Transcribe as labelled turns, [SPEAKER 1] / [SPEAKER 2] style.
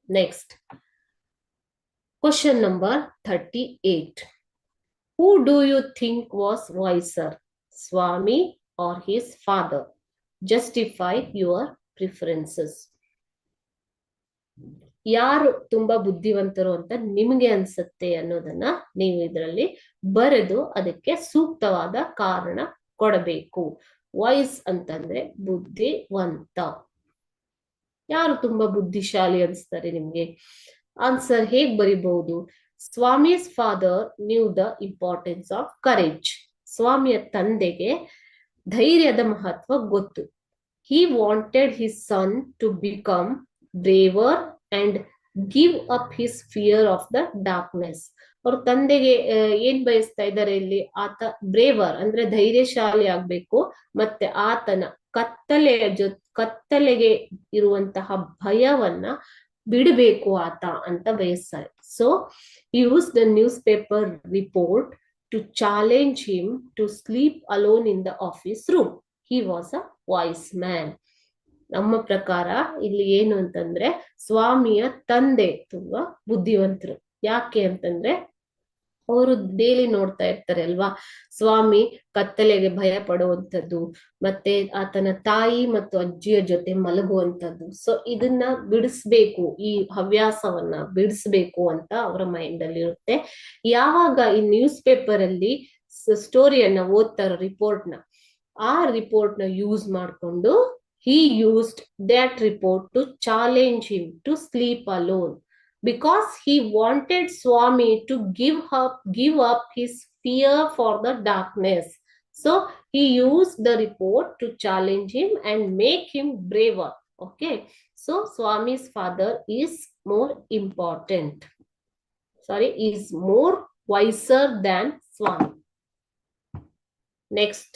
[SPEAKER 1] Next, question number 38. Who do you think was wiser, Swami or his father? Justify your preferences. ಯಾರು ತುಂಬಾ ಬುದ್ಧಿವಂತರು ಅಂತ ನಿಮಗೆ ಅನ್ಸುತ್ತೆ ಅನ್ನೋದನ್ನ ನೀವು ಇದರಲ್ಲಿ ಬರೆದು ಅದಕ್ಕೆ ಸೂಕ್ತವಾದ ಕಾರಣ ಕೊಡಬೇಕು. ವಾಯ್ಸ್ ಅಂತಂದ್ರೆ ಬುದ್ಧಿವಂತ. ಯಾರು ತುಂಬಾ ಬುದ್ಧಿಶಾಲಿ ಅನ್ಸ್ತಾರೆ ನಿಮ್ಗೆ? ಆನ್ಸರ್ ಹೇಗ್ ಬರಿಬಹುದು? Swami's father knew the importance of courage. ಸ್ವಾಮಿಯ ತಂದೆಗೆ ಧೈರ್ಯದ ಮಹತ್ವ ಗೊತ್ತು. He wanted his son to become braver and give up his fear of the darkness. ಅವ್ರ ತಂದೆಗೆ ಏನ್ ಬಯಸ್ತಾ ಇದ್ದಾರೆ ಇಲ್ಲಿ? ಆತ ಬ್ರೇವರ್ ಅಂದ್ರೆ ಧೈರ್ಯಶಾಲಿ ಆಗ್ಬೇಕು, ಮತ್ತೆ ಆತನ ಕತ್ತಲೆಗೆ ಇರುವಂತಹ ಭಯವನ್ನ ಬಿಡಬೇಕು ಆತ ಅಂತ ಬಯಸ್ತಾರೆ. So use the newspaper report to challenge him to sleep alone in the office room. He was a voice man. ನಮ್ಮ ಪ್ರಕಾರ ಇಲ್ಲಿ ಏನು ಅಂತಂದ್ರೆ ಸ್ವಾಮಿಯ ತಂದೆ ತುಂಬಾ ಬುದ್ಧಿವಂತರು. ಯಾಕೆ ಅಂತಂದ್ರೆ ಅವರು ಡೈಲಿ ನೋಡ್ತಾ ಇರ್ತಾರೆ ಅಲ್ವಾ, ಸ್ವಾಮಿ ಕತ್ತಲೆಗೆ ಭಯ ಪಡುವಂಥದ್ದು, ಮತ್ತೆ ಆತನ ತಾಯಿ ಮತ್ತು ಅಜ್ಜಿಯ ಜೊತೆ ಮಲಗುವಂಥದ್ದು. ಸೊ ಇದನ್ನ ಬಿಡಿಸ್ಬೇಕು, ಈ ಹವ್ಯಾಸವನ್ನ ಬಿಡಿಸ್ಬೇಕು ಅಂತ ಅವರ ಮೈಂಡ್ ಅಲ್ಲಿ ಇರುತ್ತೆ. ಯಾವಾಗ ಈ ನ್ಯೂಸ್ ಪೇಪರ್ ಅಲ್ಲಿ ಸ್ಟೋರಿಯನ್ನ ಓದ್ತಾರ, ರಿಪೋರ್ಟ್ ನ, ಆ ರಿಪೋರ್ಟ್ ನ ಯೂಸ್ ಮಾಡ್ಕೊಂಡು he used that report to challenge him to sleep alone because he wanted Swami to give up his fear for the darkness. So he used the report to challenge him and make him braver. Okay, so Swami's father is more important, is more wiser than Swami. Next